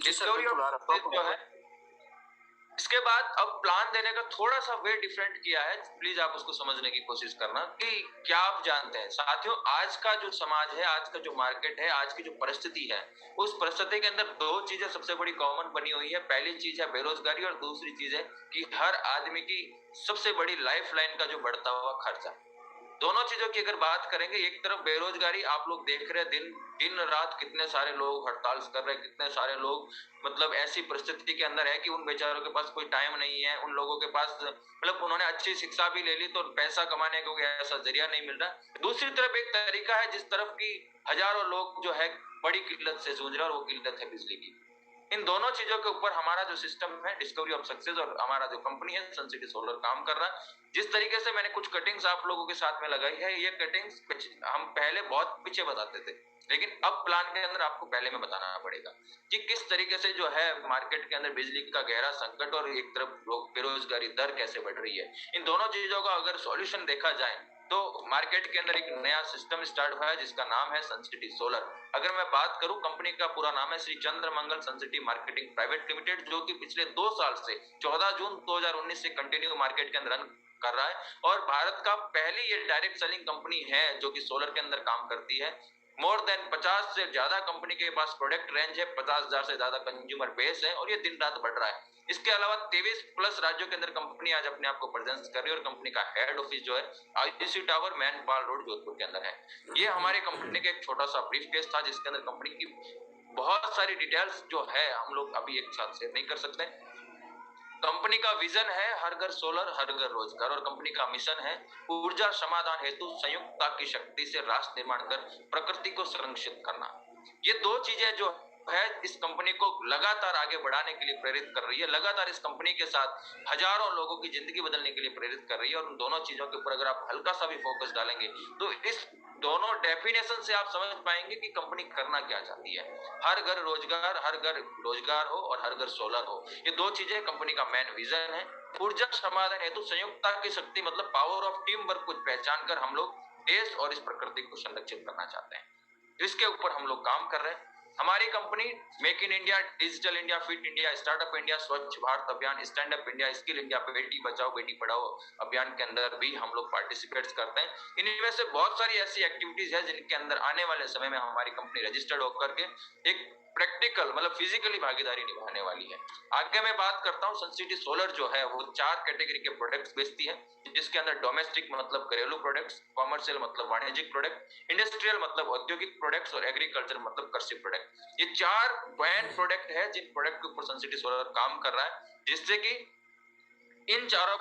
जी sir, discovery बिल्कुल आ of रहा जो है, इसके बाद अब प्लान देने का थोड़ा सा वे डिफरेंट किया है। प्लीज आप उसको समझने की कोशिश करना कि क्या आप जानते हैं साथियों, आज का जो समाज है, आज का जो मार्केट है, आज की जो परिस्थिति है, उस परिस्थिति के अंदर दो चीजें सबसे बड़ी कॉमन बनी हुई है। पहली चीज है बेरोजगारी और दूसरी चीज है कि हर आदमी की सबसे बड़ी लाइफ लाइन का जो बढ़ता हुआ खर्चा। दोनों चीजों की अगर बात करेंगे, एक तरफ बेरोजगारी आप लोग देख रहे हैं, दिन दिन रात कितने सारे लोग हड़ताल कर रहे हैं, कितने सारे लोग मतलब ऐसी परिस्थिति के अंदर है कि उन बेचारों के पास कोई टाइम नहीं है, उन लोगों के पास मतलब उन्होंने अच्छी शिक्षा भी ले ली तो पैसा कमाने का कोई ऐसा जरिया नहीं मिल रहा। दूसरी तरफ एक तरीका है जिस तरफ की हजारों लोग जो है बड़ी किल्लत से जूझ रहे हैं और वो किल्लत है बिजली की। इन दोनों चीजों के ऊपर हमारा जो सिस्टम है डिस्कवरी ऑफ सक्सेस और हमारा जो कंपनी है सन सिटी सोलर काम कर रहा है। जिस तरीके से मैंने कुछ कटिंग्स आप लोगों के साथ में लगाई है, ये कटिंग्स हम पहले बहुत पीछे बताते थे, लेकिन अब प्लान के अंदर आपको पहले में बताना पड़ेगा कि किस तरीके से जो है मार्केट के अंदर बिजली का गहरा संकट और एक तरफ बेरोजगारी दर कैसे बढ़ रही है। इन दोनों चीजों का अगर सॉल्यूशन देखा जाए तो मार्केट के अंदर एक नया सिस्टम स्टार्ट हुआ है जिसका नाम है सन सिटी सोलर। अगर मैं बात करूं, कंपनी का पूरा नाम है श्री चंद्रमंगल सन सिटी मार्केटिंग प्राइवेट लिमिटेड, जो कि पिछले 2 साल से 14 जून 2019 से कंटिन्यू मार्केट के अंदर रन कर रहा है और भारत का पहली ये डायरेक्ट सेलिंग कंपनी है जो कि सोलर के अंदर काम करती है। मोर देन 50 से ज्यादा कंपनी के पास प्रोडक्ट रेंज है, 50,000 से ज्यादा कंज्यूमर बेस है और ये दिन रात बढ़ रहा है। इसके अलावा 23 प्लस राज्यों के अंदर कंपनी आज अपने आप को प्रेजेंस कर रही है और कंपनी का हेड ऑफिस जो है ITC tower Mainpal road Jodhpur के अंदर है। ये हमारे कंपनी का एक छोटा सा ब्रीफ केस था जिसके अंदर कंपनी की बहुत सारी डिटेल्स जो है हम लोग अभी एक साथ शेयर नहीं कर सकते। कंपनी का विजन है हर घर सोलर हर घर रोजगार और कंपनी का मिशन है ऊर्जा समाधान हेतु संयुक्तता की शक्ति से राष्ट्र निर्माण कर प्रकृति को संरक्षित करना। ये दो चीजें जो है इस कंपनी को लगातार आगे बढ़ाने के लिए प्रेरित कर रही है, लगातार इस कंपनी के साथ हजारों लोगों की जिंदगी बदलने के लिए प्रेरित कर रही है। और उन दोनों चीजों के ऊपर अगर आप हल्का सा भी फोकस डालेंगे तो इस दोनों डेफिनेशन से आप समझ पाएंगे कि कंपनी करना क्या चाहती है। हर घर रोजगार हो और हर घर सोलर हो, ये दो चीजें कंपनी का मेन विजन है। ऊर्जा समाधान हेतु संयुक्तता की शक्ति मतलब पावर ऑफ टीम वर्क को पहचान कर हम लोग देश और इस प्रकृति को संरक्षित करना चाहते हैं। तो इसके ऊपर हम लोग काम कर रहे हैं। हमारी company make in India, digital India, fit India, startup India, स्वच्छ भारत अभियान, stand up India, skill India, Beti Bachao Beti Padhao अभियान के अंदर भी हम लोग पार्टिसिपेट करते हैं। इनमें से बहुत सारी ऐसी एक्टिविटीज है जिनके अंदर आने वाले समय में हमारी कंपनी रजिस्टर्ड होकर के एक प्रैक्टिकल मतलब फिजिकली भागीदारी निभाने वाली है। आगे मैं बात करता हूँ, सन सिटी सोलर जो है वो 4 कैटेगरी के प्रोडक्ट्स बेचती है जिसके अंदर डोमेस्टिक मतलब घरेलू प्रोडक्ट्स, कॉमर्शियल मतलब वाणिज्यिक प्रोडक्ट, इंडस्ट्रियल मतलब औद्योगिक प्रोडक्ट्स और एग्रीकल्चर मतलब कृषि प्रोडक्ट। ये 4 ब्रांड प्रोडक्ट है जिन प्रोडक्ट के ऊपर सन सिटी सोलर काम कर रहा है, जिससे कि इन चारों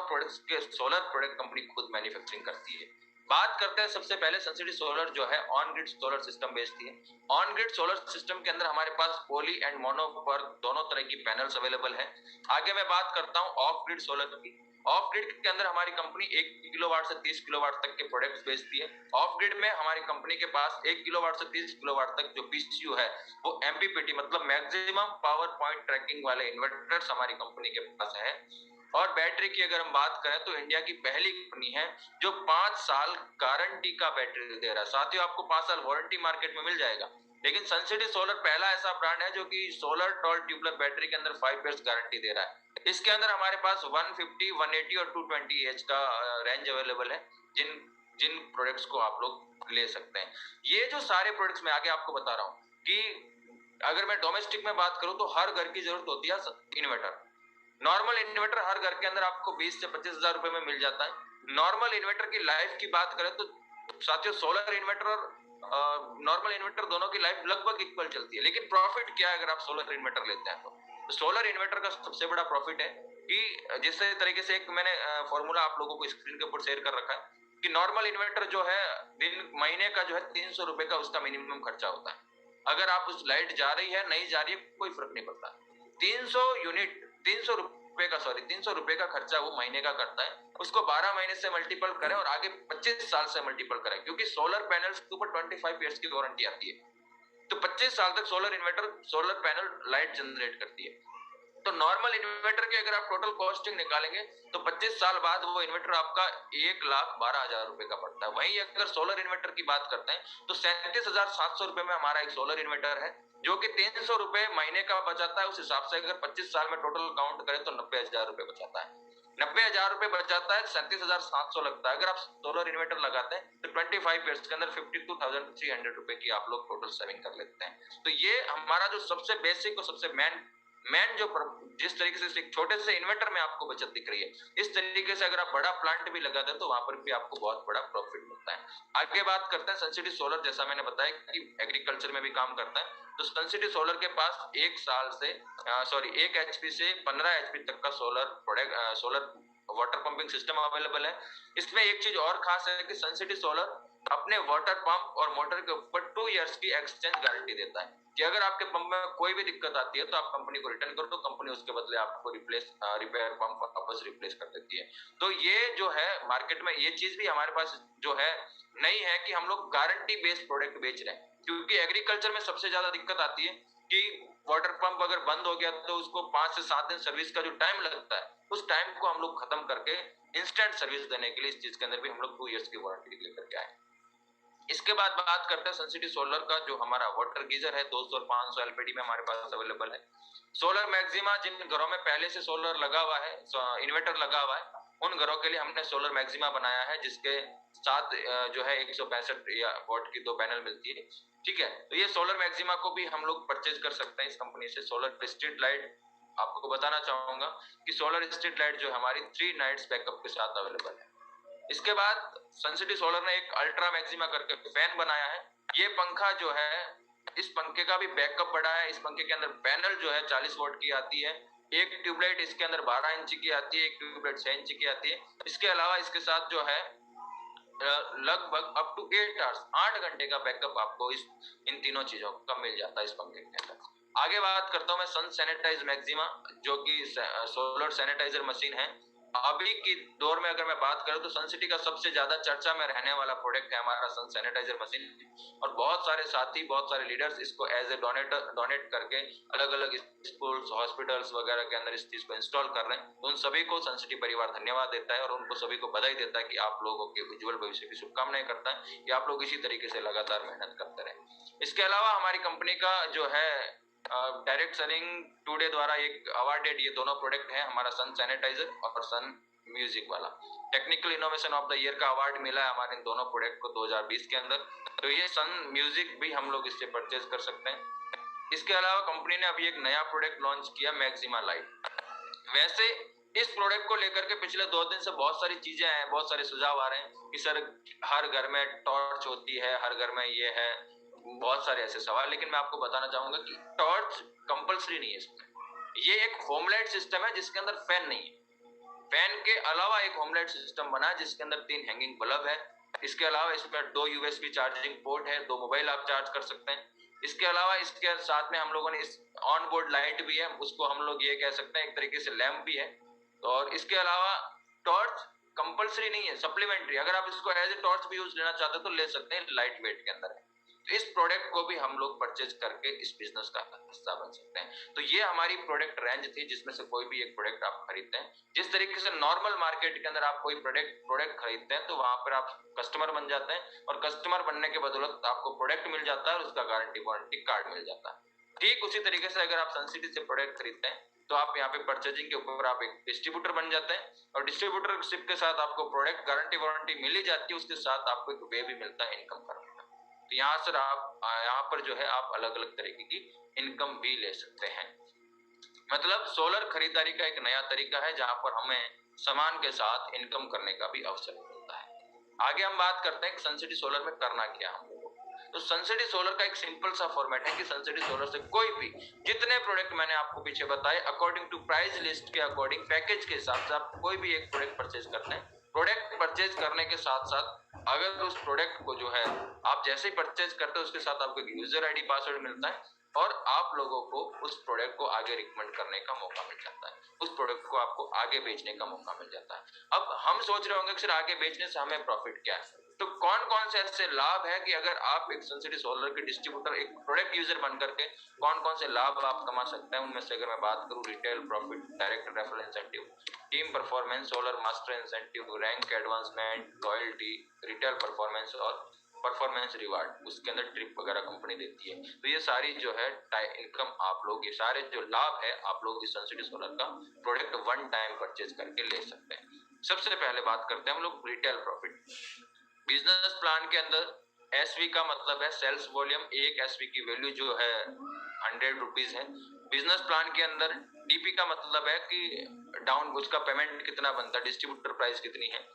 प्रोडक्ट्स के सोलर प्रोडक्ट कंपनी खुद मैन्युफैक्चरिंग करती है। बात करते हैं सबसे पहले सन सिटी सोलर जो है ऑन ग्रिड सोलर सिस्टम बेचती है। ऑन ग्रिड सोलर सिस्टम के अंदर हमारे पास पॉली एंड मोनो पर दोनों तरह की पैनल्स अवेलेबल है। आगे मैं बात करता हूं ऑफ ग्रिड सोलर की। ऑफ ग्रिड के अंदर हमारी कंपनी 1 किलोवाट से 30 किलोवाट तक के प्रोडक्ट्स बेचती है। ऑफ ग्रिड में हमारी कंपनी के पास 1 किलोवाट से 30 किलोवाट तक जो पीसीयू है वो एमपीपीटी मतलब मैक्सिमम पावर पॉइंट ट्रैकिंग वाले इन्वर्टर्स हमारी कंपनी के पास है। और बैटरी की अगर हम बात करें तो इंडिया की पहली कंपनी है जो 5 साल गारंटी का बैटरी दे रहा है। साथियों, आपको 5 साल वारंटी मार्केट में मिल जाएगा, लेकिन सन सिटी सोलर पहला ऐसा ब्रांड है जो कि सोलर टॉल ट्यूबलर बैटरी के अंदर 5 इयर्स गारंटी दे रहा है। इसके अंदर हमारे पास 150, 180 और 220 एच का रेंज अवेलेबल है जिन जिन प्रोडक्ट्स को आप लोग ले सकते हैं। ये जो सारे प्रोडक्ट्स मैं आगे आपको बता रहा हूँ कि अगर मैं डोमेस्टिक में बात करूं तो हर घर की जरूरत होती है इन्वर्टर। नॉर्मल इन्वर्टर हर घर के अंदर आपको 20 से 25 हजार रुपए में मिल जाता है। नॉर्मल इन्वर्टर की लाइफ की बात करें तो साथियों सोलर इन्वर्टर और नॉर्मल इन्वर्टर दोनों की लाइफ लगभग इक्वल चलती है, लेकिन प्रॉफिट क्या है अगर आप सोलर इन्वर्टर लेते हैं तो सोलर इन्वर्टर का सबसे बड़ा प्रॉफिट है कि जिस तरीके से एक मैंने फॉर्मूला आप लोगों को स्क्रीन के ऊपर शेयर कर रखा है कि नॉर्मल इन्वर्टर जो है दिन महीने का जो है 300 रुपए का उसका मिनिमम खर्चा होता है। अगर आप उस लाइट जा रही है नहीं जा रही है कोई फर्क नहीं पड़ता। 300 यूनिट 300 रुपए का खर्चा वो महीने का करता है, उसको 12 महीने से मल्टीपल करें और आगे 25 साल से मल्टीपल करें क्योंकि सोलर पैनल्स के ऊपर 25 इयर्स की वारंटी आती है। तो 25 साल तक solar inverter solar panel light generate करती है। तो नॉर्मल इन्वर्टर की अगर आप टोटल कॉस्टिंग निकालेंगे तो 25 साल बाद वो इन्वर्टर आपका 1,12,000 रुपए का पड़ता है। वहीं अगर सोलर इन्वर्टर की बात करते हैं तो 37,700 रुपए में हमारा एक सोलर इन्वर्टर है, जो कि 300 रुपए महीने का बचाता है। उस हिसाब से अगर 25 साल में टोटल काउंट करें तो 90,000 रुपए बचाता है। 90,000 रुपए बचाता है, 37,700 लगता है। अगर आप सोलर इन्वर्टर लगाते हैं तो 25 ईयर्स के अंदर 52,300 रुपए की आप लोग टोटल सेविंग कर लेते हैं। तो ये हमारा जो सबसे बेसिक और सबसे मेन जो जिस तरीके से एक छोटे से इन्वर्टर में आपको बचत दिख रही है, इस तरीके से अगर आप बड़ा प्लांट भी लगा दें तो वहां पर भी आपको बहुत बड़ा प्रॉफिट मिलता है। आगे बात करते हैं सनसिटी सोलर। जैसा मैंने बताया कि एग्रीकल्चर में भी काम करता है, तो सनसिटी सोलर के पास 1 एचपी से 15 एचपी तक का solar water pumping system available है। इसमें एक चीज और खास है कि सनसिटी सोलर अपने वाटर पंप और मोटर के ऊपर 2 इयर्स की एक्सचेंज गारंटी देता है कि अगर आपके पंप में कोई भी दिक्कत आती है तो आप कंपनी को रिटर्न करो तो कंपनी उसके बदले आपको रिपेयर पंप वापस रिप्लेस कर देती है। तो ये जो है मार्केट में ये चीज भी हमारे पास जो है नहीं है कि हम लोग गारंटी बेस्ड प्रोडक्ट बेच रहे हैं, क्योंकि एग्रीकल्चर में सबसे ज्यादा दिक्कत आती है कि वाटर पंप अगर बंद हो गया तो उसको 5 से 7 दिन सर्विस का जो टाइम लगता है, उस टाइम को हम लोग खत्म करके इंस्टेंट सर्विस देने के लिए इस चीज के अंदर भी हम लोग 2 इयर्स की वारंटी लेकर के आए। इसके बाद बात करते हैं सनसिटी सोलर का, जो हमारा वाटर गीजर है 200 और 500 एलपीडी में हमारे पास अवेलेबल है। सोलर मैक्सिमा, जिन घरों में पहले से सोलर लगा हुआ है, इन्वर्टर लगा हुआ है, उन घरों के लिए हमने सोलर मैक्सिमा बनाया है, जिसके साथ जो है 165 या वॉट की 2 पैनल मिलती है। ठीक है, तो ये सोलर मैक्सिमा को भी हम लोग परचेज कर सकते हैं इस कंपनी से। सोलर स्ट्रीट लाइट आपको बताना चाहूंगा कि सोलर स्ट्रीट लाइट जो हमारी 3 नाइट्स बैकअप के साथ अवेलेबल है। इसके बाद सनसिटी सोलर ने एक अल्ट्रा मैक्सिमा करके फैन बनाया है। ये पंखा जो है, इस पंखे का भी बैकअप बड़ा है। इस पंखे के अंदर पैनल जो है 40 वोल्ट की आती है। एक ट्यूबलाइट इसके अंदर 12 इंच की आती है, एक ट्यूबलाइट 6 इंच की आती है। इसके अलावा इसके साथ जो है लगभग अप टू 8 आवर्स 8 घंटे का बैकअप आपको इन तीनों चीजों का मिल जाता है इस पंखे के अंदर। आगे बात करता हूं मैं सन सैनिटाइज मैक्सिमा, जो कि सोलर सैनिटाइजर मशीन है। अभी की दौर में अगर मैं बात करूं तो सनसिटी का सबसे ज्यादा चर्चा में रहने वाला प्रोडक्ट है हमारा सन सैनिटाइजर मशीन। और बहुत सारे साथी, बहुत सारे लीडर्स इसको एज ए डोनेट करके अलग अलग स्कूल्स, हॉस्पिटल्स वगैरह के अंदर इस चीज को इंस्टॉल कर रहे हैं। तो उन सभी को सनसिटी परिवार धन्यवाद देता है और उनको सभी को बधाई देता है कि आप लोगों के उज्जवल भविष्य की शुभकामनाएं करता है कि आप लोग इसी तरीके से लगातार मेहनत करते रहें। इसके अलावा हमारी कंपनी का जो है डायरेक्ट सेलिंग टुडे द्वारा एक अवार्डेड ये दोनों प्रोडक्ट हैं, हमारा सन सैनिटाइजर और सन म्यूजिक वाला। Technical innovation of the year का अवार्ड मिला है हमारे इन दोनों प्रोडक्ट को 2020 के अंदर। तो ये सन म्यूजिक भी हम लोग इससे परचेज कर सकते हैं। इसके अलावा कंपनी ने अभी एक नया प्रोडक्ट लॉन्च किया, मैक्सिमा लाइट। वैसे इस प्रोडक्ट को लेकर के पिछले 2 दिन से बहुत सारी चीजें हैं, बहुत सारे सुझाव आ रहे हैं कि सर हर घर में टॉर्च होती है, हर घर में ये है, बहुत सारे ऐसे सवाल। लेकिन मैं आपको बताना चाहूंगा कि टॉर्च कंपलसरी नहीं है इसमें। ये एक होमलाइट सिस्टम है जिसके अंदर फैन नहीं है। फैन के अलावा एक होमलाइट सिस्टम बना है जिसके अंदर 3 हैंगिंग बल्ब है। इसके अलावा इसमें 2 यूएसबी चार्जिंग पोर्ट है, 2 मोबाइल आप चार्ज कर सकते हैं। इसके अलावा इसके साथ में हम लोगों ने इस ऑन बोर्ड लाइट भी है, उसको हम लोग ये कह सकते हैं एक तरीके से लैंप भी है। और इसके अलावा टॉर्च कंपलसरी नहीं है, सप्लीमेंट्री। अगर आप इसको एज ए टॉर्च भी यूज लेना चाहते हो तो ले सकते हैं, लाइट वेट के अंदर है। तो इस प्रोडक्ट को भी हम लोग परचेज करके इस बिजनेस का हिस्सा बन सकते हैं। तो ये हमारी प्रोडक्ट रेंज थी जिसमें से कोई भी एक प्रोडक्ट आप खरीदते हैं। जिस तरीके से नॉर्मल मार्केट के अंदर आप कोई प्रोडक्ट खरीदते हैं तो वहां पर आप कस्टमर बन जाते हैं और कस्टमर बनने के बदौलत आपको प्रोडक्ट मिल जाता है और उसका गारंटी वारंटी कार्ड मिल जाता है। ठीक उसी तरीके से अगर आप सनसिटी से प्रोडक्ट खरीदते हैं तो आप यहाँ पे परचेजिंग के ऊपर आप एक डिस्ट्रीब्यूटर बन जाते हैं और डिस्ट्रीब्यूटरशिप के साथ आपको प्रोडक्ट गारंटी वारंटी मिल ही जाती है, उसके साथ आपको एक वे भी मिलता है इनकम करने का। तो यहाँ से आप यहाँ पर जो है आप अलग अलग तरीके की इनकम भी ले सकते हैं। मतलब सोलर खरीदारी का एक नया तरीका है जहां पर हमें सामान के साथ इनकम करने का भी अवसर मिलता है। आगे हम बात करते हैं कि सनसिटी सोलर में करना क्या हम लोगों को। तो सनसिटी सोलर का एक सिंपल सा फॉर्मेट है कि सनसिटी सोलर से कोई भी जितने प्रोडक्ट मैंने आपको पीछे बताए अकॉर्डिंग टू प्राइस लिस्ट के अकॉर्डिंग पैकेज के हिसाब से आप कोई भी एक प्रोडक्ट परचेज करते हैं। प्रोडक्ट परचेज करने के साथ साथ अगर उस प्रोडक्ट को जो है आप जैसे ही परचेज करते हैं उसके साथ आपको एक यूजर आईडी पासवर्ड मिलता है और आप लोगों को उस प्रोडक्ट को आगे रिकमेंड करने का मौका मिल जाता है, उस प्रोडक्ट को आपको आगे बेचने का मौका मिल जाता है। अब हम सोच रहे होंगे कि सर आगे बेचने से हमें प्रॉफिट क्या है। तो कौन कौन से ऐसे लाभ है कि अगर आप एक सनसिटी सोलर के डिस्ट्रीब्यूटर, एक प्रोडक्ट यूजर बन करके कौन कौन से लाभ आप कमा सकते हैं, उनमें से अगर मैं बात करूं, retail profit, direct referral incentive, team performance, solar master incentive, rank advancement, loyalty, retail performance और परफॉर्मेंस रिवार्ड, उसके अंदर ट्रिप वगैरह कंपनी देती है। तो ये सारी जो है इनकम आप लोग, ये सारे जो लाभ है आप लोग इस सनसिटी सोलर का प्रोडक्ट वन टाइम परचेज करके ले सकते हैं। सबसे पहले बात करते हैं हम लोग रिटेल प्रॉफिट। बिजनेस प्लान के अंदर एसवी का मतलब है सेल्स वॉल्यूम, एक एसवी की वैल्यू जो है 100 रुपीज है। बिजनेस प्लान के अंदर डीपी का मतलब है कि डाउन, उसका पेमेंट कितना बनता है, डिस्ट्रीब्यूटर प्राइस कितनी है,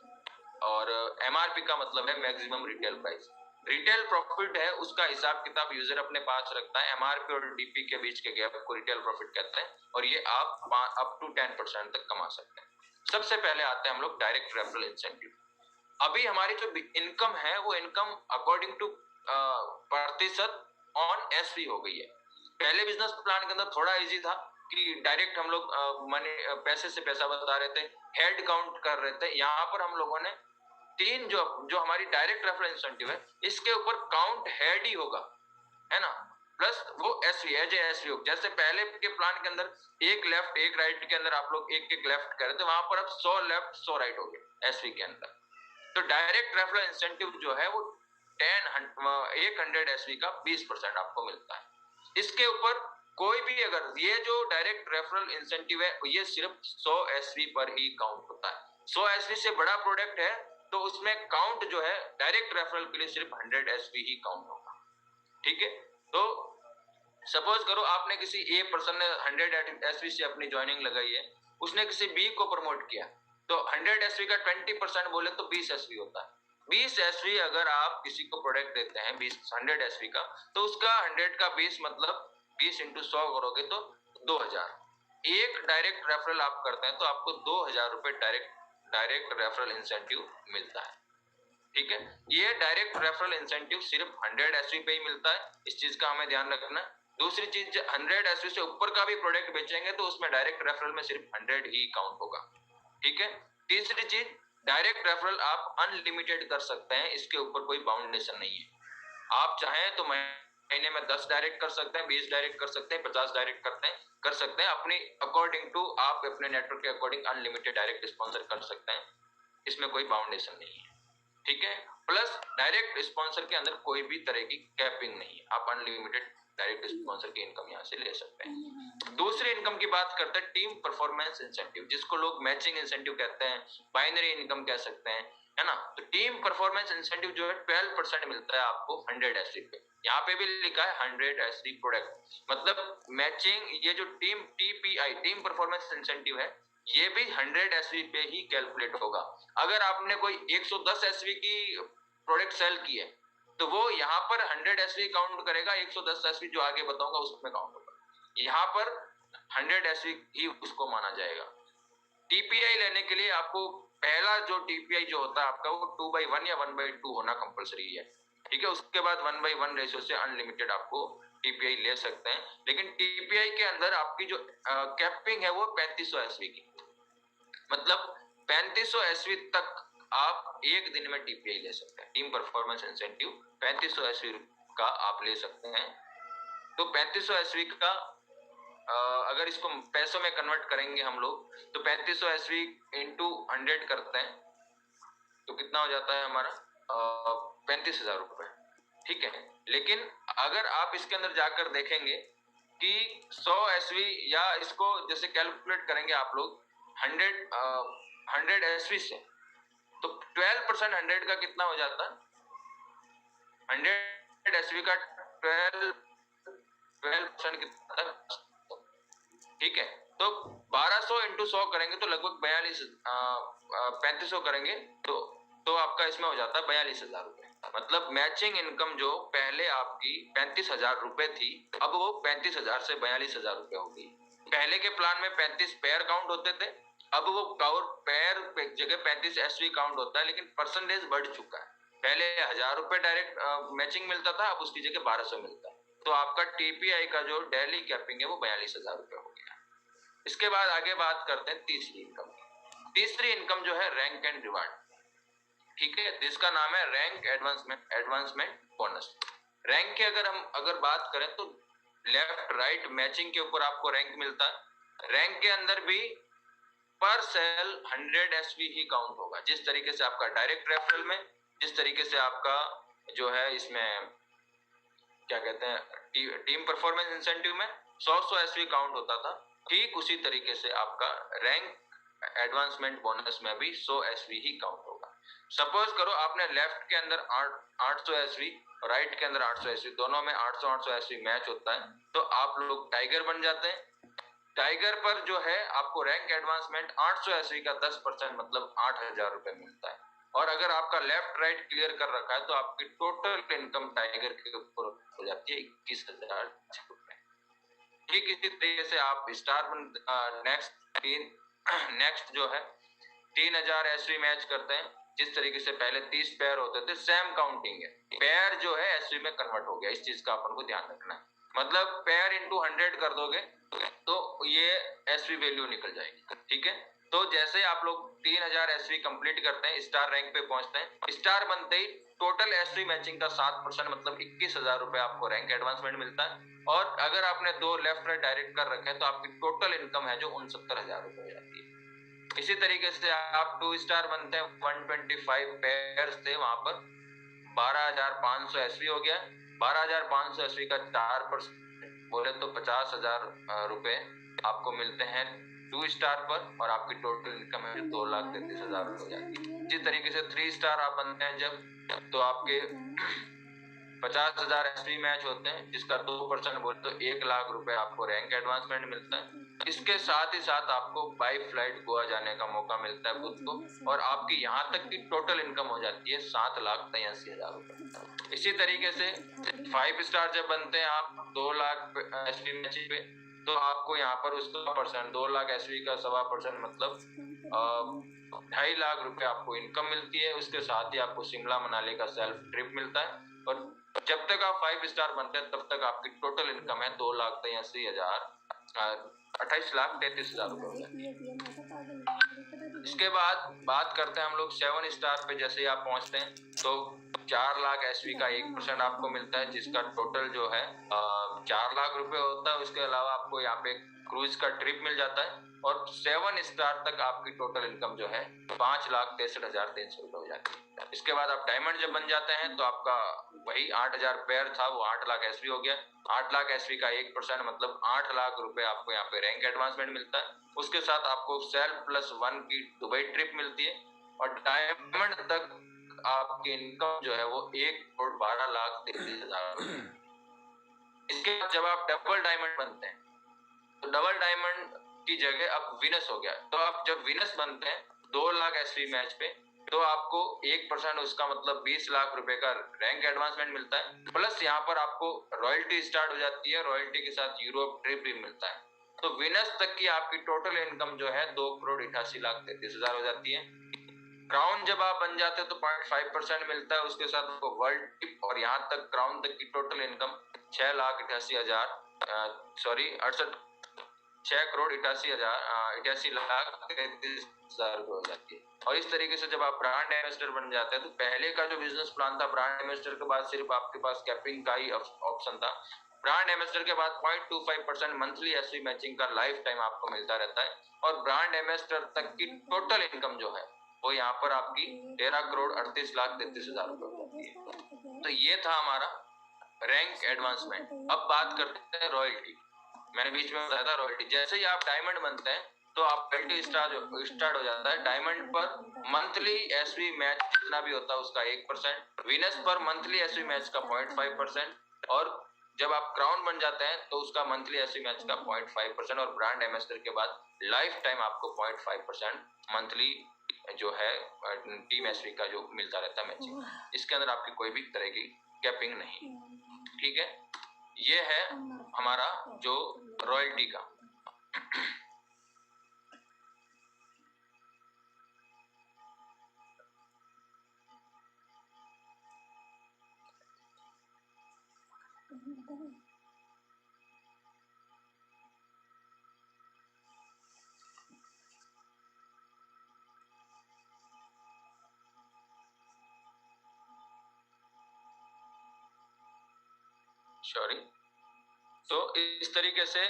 और एमआरपी का मतलब है maximum retail price. Retail profit है उसका हिसाब किताब यूजर अपने पास रखता है, एमआरपी और डीपी के बीच के गैप को रिटेल प्रॉफिट कहते हैं, और ये आप अप टू 10% तक कमा सकते हैं। सबसे पहले आते हैं हम लोग डायरेक्ट रेफरल इंसेंटिव। अभी हमारी जो इनकम है वो इनकम अकॉर्डिंग टू प्रतिशत ऑन एसवी हो गई है। पहले बिजनेस प्लान के अंदर थोड़ा इजी था कि डायरेक्ट हम लोग मनी पैसे से पैसा बता रहे थे, हेड काउंट कर रहे थे। यहाँ पर हम लोगों ने तीन जो जो हमारी डायरेक्ट रेफरल इंसेंटिव है इसके ऊपर काउंट हेड ही होगा, है ना, प्लस वो एसवी एज एसवी हो। जैसे पहले के प्लान के अंदर एक लेफ्ट एक राइट के अंदर आप लोग एक एक लेफ्ट कर रहे थे, वहां पर अब 100 लेफ्ट 100 राइट हो गए एसवी के अंदर। तो डायरेक्ट रेफरल इंसेंटिव जो है वो 100 एसवी का 20% आपको मिलता है। इसके ऊपर कोई भी, अगर ये जो डायरेक्ट रेफरल इंसेंटिव है ये सिर्फ 100 एसवी पर ही काउंट होता है। 100 एसवी से बड़ा प्रोडक्ट है तो उसमें काउंट जो है डायरेक्ट रेफरल के लिए सिर्फ 100 एसवी ही काउंट होगा। ठीक है, तो सपोज करो आपने किसी ए पर्सन ने 100 एसवी से अपनी ज्वाइनिंग लगाई है, उसने किसी बी को प्रमोट किया, तो 100 एसवी का 20% बोले तो 20 एसवी होता है। 20 एसवी अगर आप किसी को प्रोडक्ट देते हैं 100 एसवी का, तो उसका 100 का 20 मतलब 20 इंटू 100 करोगे तो 2000। एक डायरेक्ट रेफरल आप करते हैं तो आपको 2000 रुपए डायरेक्ट रेफरल इंसेंटिव मिलता है। ठीक है, ये डायरेक्ट रेफरल इंसेंटिव सिर्फ 100 एसवी पे ही मिलता है, इस चीज का हमें ध्यान रखना है। दूसरी चीज, 100 एसवी से ऊपर का भी प्रोडक्ट बेचेंगे तो उसमें डायरेक्ट रेफरल में सिर्फ 100 ही काउंट होगा। ठीक है, तीसरी चीज, डायरेक्ट रेफरल आप अनलिमिटेड कर सकते हैं, इसके ऊपर कोई बाउंडेशन नहीं है। आप चाहें तो महीने में 10 डायरेक्ट कर सकते हैं, 20 डायरेक्ट कर सकते हैं, 50 डायरेक्ट कर सकते हैं, अपनी अकॉर्डिंग टू, आप अपने नेटवर्क के अकॉर्डिंग अनलिमिटेड डायरेक्ट स्पॉन्सर कर सकते हैं, इसमें कोई बाउंडेशन नहीं है। ठीक है, प्लस डायरेक्ट स्पॉन्सर के अंदर कोई भी तरह की कैपिंग नहीं है, आप अनलिमिटेड डायरेक्ट स्पॉन्सर की इनकम यहाँ से ले सकते हैं। दूसरी इनकम की बात करते हैं टीम परफॉर्मेंस इंसेंटिव, जिसको लोग मैचिंग इंसेंटिव कहते हैं, बाइनरी इनकम कह सकते हैं, है ना। तो टीम परफॉर्मेंस इंसेंटिव जो है 12% मिलता है आपको 100 एसवी पे। यहाँ पे भी लिखा है 100 एसवी प्रोडक्ट, मतलब मैचिंग, ये जो team TPI team performance incentive है ये भी 100 एसवी पे ही कैलकुलेट होगा। अगर आपने कोई 110 एसवी की प्रोडक्ट सेल की है तो वो यहाँ पर 100 एसवी काउंट करेगा, 110 एसवी जो आगे बताऊंगा उसमें काउंट होगा, यहाँ पर 100 एसवी ही उसको माना जाएगा। टीपीआई लेने के लिए आपको पहला जो टीपीआई जो होता है आपका वो 2/1 या 1/2 होना कंपलसरी है। ठीक है, उसके बाद 1/1 रेशियो से अनलिमिटेड आपको टीपीआई ले सकते हैं, लेकिन टीपीआई के अंदर आपकी जो कैपिंग है वो 3500 एसवी की, मतलब 3500 एसवी तक आप एक दिन में टीपीआई ले सकते हैं। टीम परफॉर्मेंस इंसेंटिव 3500 एसवी का आप ले सकते हैं। तो 3500 एसवी का अगर इसको पैसों में कन्वर्ट करेंगे हम लोग तो 3500 एसवी इंटू 100 करते हैं तो कितना हो जाता है हमारा 35,000 रुपए। ठीक है, लेकिन अगर आप इसके अंदर जाकर देखेंगे कि 100 एसवी, या इसको जैसे कैलकुलेट करेंगे आप लोग 100 एसवी से, तो 12% 100 का कितना हो जाता है, 100 एसवी का 12% कितना था। ठीक है, तो 1200 इंटू 100 करेंगे तो लगभग 3500 करेंगे तो आपका इसमें हो जाता है 42,000 रुपए। मतलब मैचिंग इनकम जो पहले आपकी 35,000 रुपए थी, अब वो 35,000 से 42,000 रुपए हो गई। पहले के प्लान में 35 पेयर काउंट होते थे, अब वो पेयर जगह 35 एसवी काउंट होता है, लेकिन परसेंटेज बढ़ चुका है। पहले 1000 रुपए डायरेक्ट मैचिंग मिलता था, अब उसकी जगह 1200 मिलता है। तो आपका टीपीआई का जो डेली कैपिंग है वो 42,000 रुपए हो गया। इसके बाद आगे बात करते हैं तीसरी इनकम। तीसरी इनकम जो है रैंक एंड रिवार्ड। ठीक है, जिसका नाम है रैंक एडवांसमेंट बोनस। रैंक की अगर बात करें तो लेफ्ट राइट मैचिंग के ऊपर आपको रैंक मिलता है। रैंक के अंदर भी पर सेल 100 एसवी ही काउंट होगा। जिस तरीके से आपका डायरेक्ट रेफरल में, जिस तरीके से आपका जो है इसमें क्या कहते हैं टीम परफॉर्मेंस इंसेंटिव में 100 एसवी काउंट होता था, ठीक उसी तरीके से आपका रैंक एडवांसमेंट बोनस में भी 100 एसवी ही काउंट होगा। सपोज करो आपने लेफ्ट के अंदर 800 एसवी, राइट के अंदर 800 एसवी, दोनों में 800 एसवी मैच होता है, तो आप लोग टाइगर बन जाते हैं। टाइगर पर जो है आपको रैंक एडवांसमेंट 800 एसवी का 10% मतलब 8,000 रुपए मिलता है। और अगर आपका लेफ्ट राइट क्लियर कर रखा है तो आपकी टोटल इनकम टाइगर के ऊपर हो जाती है 21,000 रुपए। ठीक इसी तरीके से आप स्टार नेक्स्ट जो है 3,000 एसवी मैच करते हैं। जिस तरीके से पहले 30 पेयर होते थे, सेम काउंटिंग है, पेयर जो है एसवी में कन्वर्ट हो गया। इस चीज का अपन को ध्यान रखना है, मतलब पेयर इंटू 100 कर दोगे तो ये एसवी वैल्यू निकल जाएगी। ठीक है, तो जैसे आप लोग 3,000 एसवी कंप्लीट करते हैं, स्टार रैंक पे पहुंचते हैं, स्टार बनते ही टोटल एसवी मैचिंग का 7% मतलब 21,000 रुपए आपको रैंक एडवांसमेंट मिलता है। और अगर आपने 2 लेफ्ट राइट डायरेक्ट कर रखे हैं तो आपकी टोटल इनकम है जो 69,000 रुपए हो जाती है। इसी तरीके से आप 2 स्टार बनते हैं, 125 पेयर्स थे वहां पर, 12,500 एसवी हो गया। 12,500 एसवी का 4% बोले तो 50,000 रुपए आपको मिलते हैं 2 स्टार पर, और आपकी टोटल इनकम है 2,33,000 हो जाती है। जिस तरीके से 3 स्टार आप बनते हैं जब, तो आपके 50,000 एसवी मैच होते हैं, जिसका 2% बोले तो 1,00,000 रुपए आपको रैंक एडवांसमेंट मिलता है। इसके साथ ही साथ आपको बाई फ्लाइट गोवा जाने का मौका मिलता है खुद को, और आपकी यहाँ तक की टोटल इनकम हो जाती है 7,83,000 रुपए। इसी तरीके से 5 स्टार जब बनते हैं आप 2,00,000 एसवी मैच पे, तो आपको यहाँ पर उसका परसेंट 2,00,000 एसवी का 1.25% मतलब 2.5 लाख रुपए आपको इनकम मिलती है। उसके साथ ही आपको शिमला मनाली का सेल्फ ट्रिप मिलता है। और जब तक आप 5 स्टार बनते हैं तब तक आपकी टोटल इनकम है 2,83,000 28,33,000 रुपए हो जाती है। इसके बाद बात करते हैं हम लोग 7 स्टार पे। जैसे ही आप पहुंचते हैं तो 4,00,000 एसवी का 1% आपको मिलता है, जिसका टोटल जो है 4,00,000 रुपए होता है। उसके अलावा आपको यहाँ पे क्रूज का ट्रिप मिल जाता है, और 7 स्टार तक आपकी टोटल इनकम जो है 5,63,300 रुपए हो जाती है। इसके बाद आप डायमंड जब बन जाते हैं तो आपका वही 8,000 पेयर था, वो 8,00,000 एसवी हो गया। 8,00,000 एसवी का 1% मतलब 8,00,000 रुपए आपको यहाँ पे रैंक एडवांसमेंट मिलता है। उसके साथ आपको सेल्फ +1 की दुबई ट्रिप मिलती है, और डायमंड तक आपकी इनकम जो है वो 1,12,33,000। इसके बाद जब आप डबल डायमंड बनते हैं तो डबल डायमंड की जगह अब विनस हो गया। तो आप जब विनस बनते हैं 2,00,000 एसवी मैच पे, तो आपको 1% उसका मतलब 20,00,000 रुपए का रैंक एडवांसमेंट मिलता है। प्लस यहाँ पर आपको रॉयल्टी स्टार्ट हो जाती है, रॉयल्टी के साथ यूरोप ट्रिप भी मिलता है। तो विनस तक की आपकी टोटल इनकम जो है 2,88,33,000 हो जाती है। क्राउन जब आप बन जाते हैं तो 0.5% मिलता है, उसके साथ आपको वर्ल्ड टिप और यहाँ तक क्राउन तक की टोटल इनकम 6,88,000 सॉरी 6,88,88,33,000 रुपए हो जाती है। और इस तरीके से जब आप ब्रांड एम्बेसडर बन जाते हैं, तो पहले का जो बिजनेस प्लान था ब्रांड एम्बेसडर के बाद सिर्फ आपके पास कैपिंग का ही ऑप्शन था। ब्रांड एम्बेसडर के बाद 0.25% मंथली एसवी मैचिंग का लाइफ टाइम आपको मिलता रहता है, और ब्रांड एम्बेसडर तक की टोटल इनकम जो है वो यहाँ पर आपकी 13,38,33,000 रुपए हो जाती है। तो ये था हमारा रैंक एडवांसमेंट। अब बात करते हैं रॉयल्टी। मैंने बीच में बताया था रॉयल्टी। जैसे ही आप डायमंड बनते हैं तो आप रॉयल्टी स्टार्ट हो जाता है। डायमंड पर मंथली एसवी मैच जितना भी होता है उसका 1%, विनस पर मंथली एसवी मैच का 0.5%, और जब आप क्राउन बन जाते हैं तो उसका मंथली एसवी मैच का 0.5%, और ब्रांड एम्बेसडर के बाद लाइफ टाइम आपको 0.5% मंथली जो है टीम एसवी का जो मिलता रहता है मैचिंग। इसके अंदर आपकी कोई भी तरह की कैपिंग नहीं। ठीक है, ये है हमारा जो रॉयल्टी का। सॉरी। तो इस तरीके से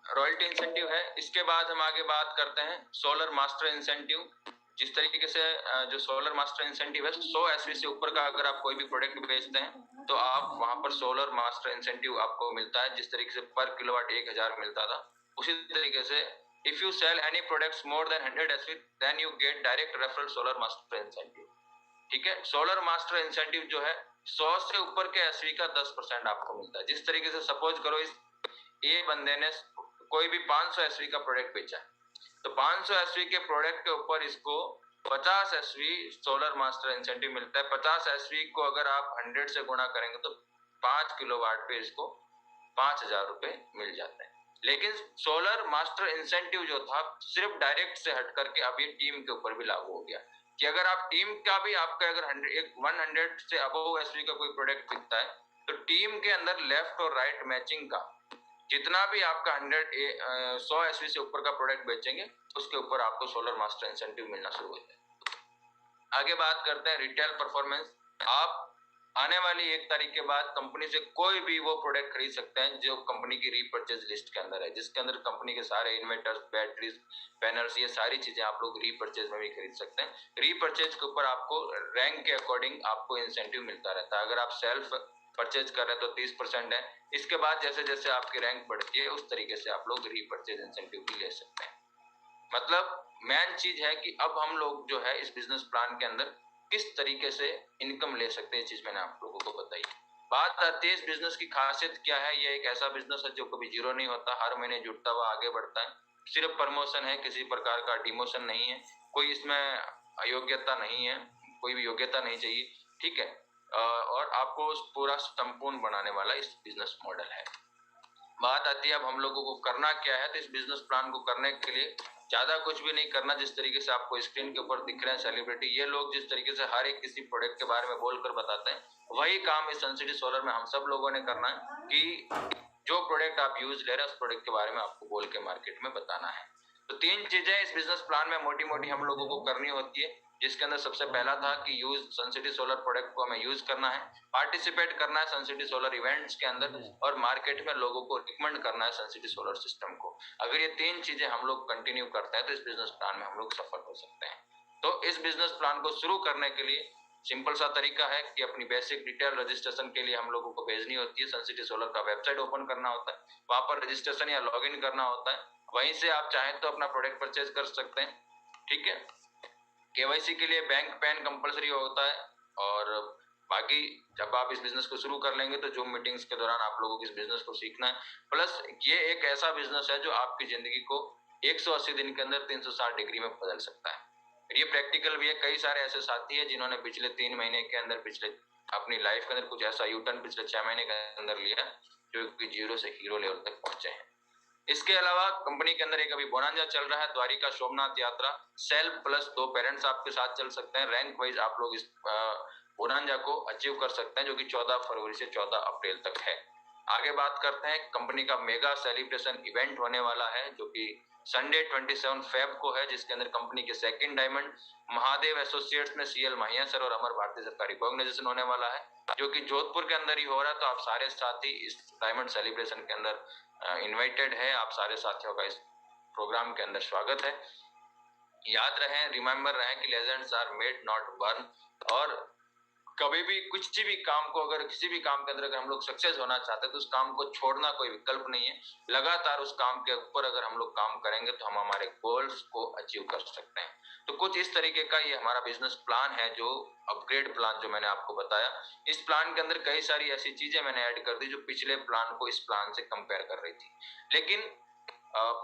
रॉयल्टी इंसेंटिव है। इसके बाद हम आगे बात करते हैं सोलर मास्टर इंसेंटिव। जिस तरीके से जो सोलर मास्टर इंसेंटिव है, 100 एसवी से ऊपर का अगर आप कोई भी प्रोडक्ट बेचते हैं तो आप वहां पर सोलर मास्टर इंसेंटिव आपको मिलता है। जिस तरीके से पर किलोवाट 1000 मिलता था, उसी तरीके से if you sell any products more than 100 SV then you get direct referral solar master incentive. ठीक है, सोलर मास्टर इंसेंटिव जो है 100 से ऊपर के एसवी का 10% आपको मिलता है। जिस तरीके से सपोज करो इस ये बंदे ने कोई भी 500 एसवी का प्रोडक्ट बेचा है, तो 500 एसवी के प्रोडक्ट के ऊपर इसको 50 एसवी सोलर मास्टर इंसेंटिव मिलता है। 50 एसवी को अगर आप 100 से गुणा करेंगे तो 5 किलोवाट पे इसको 5000 रुपए मिल जाते हैं। लेकिन सोलर मास्टर इंसेंटिव जो था सिर्फ डायरेक्ट से हट करके अब ये टीम के ऊपर भी लागू हो गया कि अगर आप टीम का भी आपका अगर 100 से अबव एसवी का कोई प्रोडक्ट बिकता है तो टीम के अंदर लेफ्ट और राइट मैचिंग का जितना भी आपका 100 एसवी से ऊपर का प्रोडक्ट बेचेंगे उसके ऊपर आपको सोलर मास्टर इंसेंटिव मिलना शुरू हो जाए। आगे बात करते हैं रिटेल परफॉर्मेंस। आप आने वाली 1 तारीख के बाद कंपनी से कोई भी वो प्रोडक्ट खरीद सकते हैं जो कंपनी की रीपर्चेज लिस्ट के अंदर है, जिसके अंदर कंपनी के सारे इन्वर्टर्स, बैटरीज, पैनल्स, ये सारी चीजें आप लोग रीपर्चेज में भी खरीद सकते हैं। रीपर्चेज के ऊपर आपको रैंक के अकॉर्डिंग आपको इंसेंटिव मिलता रहता है। अगर आप सेल्फ परचेज कर रहे हैं तो 30% है। इसके बाद जैसे जैसे आपकी रैंक बढ़ती है उस तरीके से आप लोग रीपर्चेज इंसेंटिव भी ले सकते हैं। मतलब मेन चीज है कि अब हम लोग जो है इस बिजनेस प्लान के अंदर किस तरीके से इनकम ले सकते हैं, चीज मैंने आप लोगों को बताई। बात आती है इस बिजनेस की खासियत क्या है। ये एक ऐसा बिजनेस है जो कभी जीरो नहीं होता, हर महीने जुटता हुआ आगे बढ़ता है। सिर्फ प्रमोशन है, किसी प्रकार का डिमोशन नहीं है, कोई इसमें अयोग्यता नहीं है, कोई भी योग्यता नहीं चाहिए। ठीक है, और आपको पूरा संपूर्ण बनाने वाला इस बिजनेस मॉडल है। बात आती है अब हम लोगों को करना क्या है। तो इस बिजनेस प्लान को करने के लिए ज्यादा कुछ भी नहीं करना। जिस तरीके से आपको स्क्रीन के ऊपर दिख रहे हैं सेलिब्रिटी, ये लोग जिस तरीके से हर एक किसी प्रोडक्ट के बारे में बोलकर बताते हैं, वही काम इस सनसिटी सोलर में हम सब लोगों ने करना है कि जो प्रोडक्ट आप यूज ले रहे हैं उस प्रोडक्ट के बारे में आपको बोल के मार्केट में बताना है। तो 3 चीजें इस बिजनेस प्लान में मोटी मोटी हम लोगों को करनी होती है, जिसके अंदर सबसे पहला था कि यूज सनसिटी सोलर प्रोडक्ट को हमें यूज करना है, पार्टिसिपेट करना है सनसिटी सोलर इवेंट्स के अंदर, और मार्केट में लोगों को रिकमेंड करना है सनसिटी सोलर सिस्टम को। अगर ये 3 चीजें हम लोग कंटिन्यू करते हैं तो इस बिजनेस प्लान में हम लोग सफल हो सकते हैं। तो इस बिजनेस प्लान को शुरू करने के लिए सिंपल सा तरीका है कि अपनी बेसिक डिटेल रजिस्ट्रेशन के लिए हम लोगों को भेजनी होती है। सनसिटी सोलर का वेबसाइट ओपन करना होता है, वहां पर रजिस्ट्रेशन या लॉगिन करना होता है, वहीं से आप चाहें तो अपना प्रोडक्ट परचेज कर सकते हैं। ठीक है, केवाईसी के लिए बैंक पैन कंपलसरी होता है। और बाकी जब आप इस बिजनेस को शुरू कर लेंगे तो जूम मीटिंग्स के दौरान आप लोगों को इस बिजनेस को सीखना है। प्लस ये एक ऐसा बिजनेस है जो आपकी जिंदगी को 180 दिन के अंदर 360 डिग्री में बदल सकता है। ये प्रैक्टिकल भी है। कई सारे ऐसे साथी हैं जिन्होंने पिछले 3 महीने के अंदर अपनी लाइफ के अंदर कुछ ऐसा यूटर्न पिछले 6 महीने के अंदर लिया जो कि जीरो से हीरो लेवल तक पहुंचे हैं। इसके अलावा कंपनी के अंदर एक अभी बोनांजा चल रहा है, द्वारिका सोमनाथ यात्रा। सेल्फ प्लस 2 पेरेंट्स आपके साथ चल सकते हैं। रैंक वाइज आप लोग इस बोनांजा को अचीव कर सकते हैं, जो कि 14 फरवरी से 14 अप्रैल तक है। आगे बात करते हैं कंपनी का मेगा सेलिब्रेशन इवेंट होने वाला है, जो कि संडे 27 फेब को है, जिसके अंदर कंपनी के सेकंड डायमंड महादेव एसोसिएट्स में सीएल महिया सर और अमर भारती सर का रिकॉग्नाइजेशन होने वाला है, जो कि जोधपुर के अंदर ही हो रहा है। तो आप सारे साथी इस डायमंड सेलिब्रेशन के अंदर इनवाइटेड है। आप सारे साथियों का इस प्रोग्राम के अंदर स्वागत है। याद रहे, रिमेंबर रहे कि legends are made not born. और कभी भी कुछ भी काम को, अगर किसी भी काम के अंदर अगर हम लोग सक्सेस होना चाहते हैं तो उस काम को छोड़ना कोई विकल्प नहीं है। लगातार उस काम के ऊपर अगर हम लोग काम करेंगे तो हम हमारे गोल्स को अचीव कर सकते हैं। तो कुछ इस तरीके का ये हमारा बिजनेस प्लान है, जो अपग्रेड प्लान जो मैंने आपको बताया। इस प्लान के अंदर कई सारी ऐसी चीजें मैंने ऐड कर दी जो पिछले प्लान को इस प्लान से कंपेयर कर रही थी। लेकिन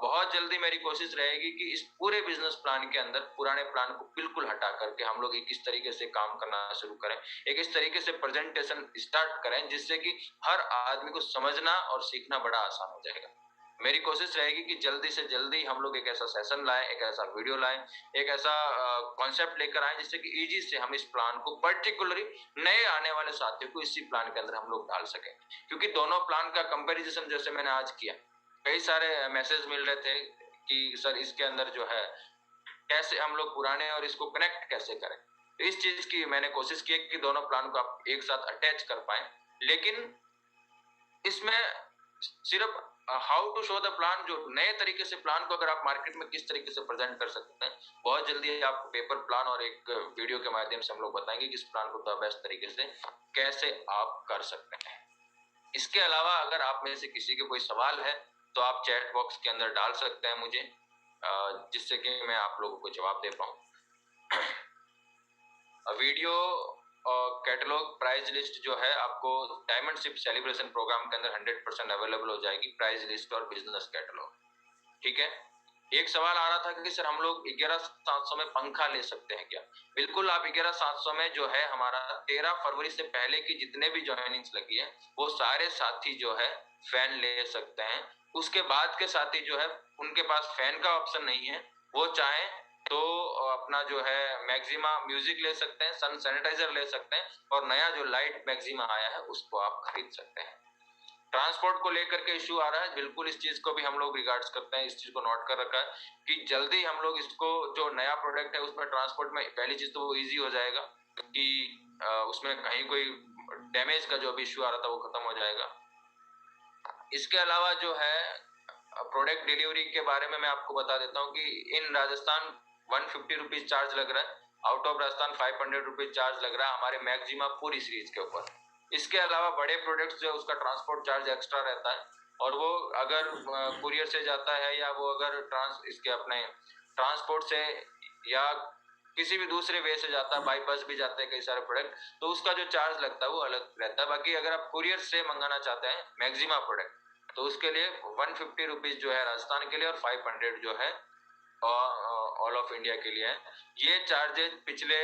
बहुत जल्दी मेरी कोशिश रहेगी कि इस पूरे बिजनेस प्लान के अंदर पुराने प्लान को बिल्कुल हटा करके हम लोग एक इस तरीके से काम करना शुरू करें, एक इस तरीके से प्रेजेंटेशन स्टार्ट करें जिससे कि हर आदमी को समझना और सीखना बड़ा आसान हो जाएगा। मेरी कोशिश रहेगी कि जल्दी से जल्दी हम लोग एक ऐसा सेशन लाएं, एक ऐसा वीडियो लाएं, एक ऐसा कॉन्सेप्ट लेकर आए जिससे कि इजी से हम इस प्लान को पर्टिकुलरली नए आने वाले साथियों को इसी प्लान के अंदर हम लोग डाल सकें। क्योंकि दोनों प्लान का कंपैरिजन जैसे मैंने आज किया, कई सारे मैसेज मिल रहे थे कि सर इसके अंदर जो है कैसे हम लोग पुराने और इसको कनेक्ट कैसे करें। तो इस चीज की मैंने कोशिश की कि दोनों प्लान को आप एक साथ अटैच कर पाए। लेकिन इसमें सिर्फ how to show the plan, जो नए तरीके से प्लान को अगर आप मार्केट में किस तरीके से प्रेजेंट कर सकते हैं, बहुत जल्दी आपको पेपर प्लान और एक वीडियो के माध्यम से हम लोग बताएंगे कि इस प्लान को बेस्ट तरीके से कैसे आप कर सकते हैं। इसके अलावा अगर आप में से किसी के कोई सवाल है तो आप चैट बॉक्स के अंदर डाल सकते हैं मुझे, जिससे कि मैं आप लोगों को जवाब दे पाऊं। वीडियो और कैटलॉग प्राइस लिस्ट जो है आपको डायमंड शिप सेलिब्रेशन प्रोग्राम के अंदर 100% अवेलेबल हो जाएगी, प्राइस लिस्ट और बिजनेस कैटलॉग। ठीक है। एक सवाल आ रहा था कि सर हम लोग 11700 में पंखा ले सकते हैं क्या? बिल्कुल, आप 11700 में जो है हमारा 13 फरवरी से पहले की जितने भी ज्वाइनिंग्स लगी है वो सारे साथी जो है फैन ले सकते हैं। उसके बाद के साथी जो है उनके पास फैन का ऑप्शन नहीं है, वो चाहे तो अपना जो है मैक्सिमा म्यूजिक ले सकते हैं, सन सैनिटाइजर ले सकते हैं और नया जो लाइट मैक्सिमा आया है उसको आप खरीद सकते हैं। ट्रांसपोर्ट को लेकर के इश्यू आ रहा है, बिल्कुल इस चीज को भी हम लोग रिगार्ड्स करते हैं, इस चीज को नोट कर रखा है कि जल्दी हम लोग इसको जो नया प्रोडक्ट है उसमें ट्रांसपोर्ट में पहली चीज तो वो इजी हो जाएगा कि उसमें कहीं कोई डैमेज का जो भी इश्यू आ रहा था वो खत्म हो जाएगा। इसके अलावा जो है प्रोडक्ट डिलीवरी के बारे में मैं आपको बता देता हूँ कि इन राजस्थान 150 रुपीज चार्ज लग रहा है, out of Rajasthan 500 rupees charge लग रहा है हमारे मैक्सिमा पूरी सीरीज के ऊपर। इसके अलावा बड़े प्रोडक्ट्स जो है उसका ट्रांसपोर्ट चार्ज एक्स्ट्रा रहता है और वो अगर कुरियर से जाता है या वो अगर इसके अपने ट्रांसपोर्ट से या किसी भी दूसरे वे से जाता है, बाई बस भी जाते हैं कई सारे प्रोडक्ट, तो उसका जो चार्ज लगता है वो अलग रहता है। बाकी अगर आप कुरियर से मंगाना चाहते हैं मैक्सिमा प्रोडक्ट तो उसके लिए 150 रुपीज जो है राजस्थान के लिए और 500 जो है ऑल ऑफ इंडिया के लिए है। ये चार्जेस पिछले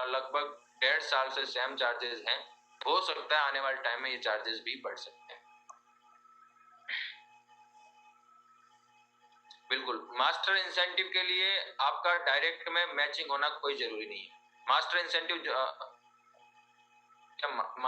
लगभग 1.5 साल से सेम चार्जेस हैं, हो सकता है आने वाले टाइम में ये चार्जेस भी बढ़ सकते हैं। बिल्कुल, मास्टर इंसेंटिव के लिए आपका डायरेक्ट में मैचिंग होना कोई जरूरी नहीं है। Master incentive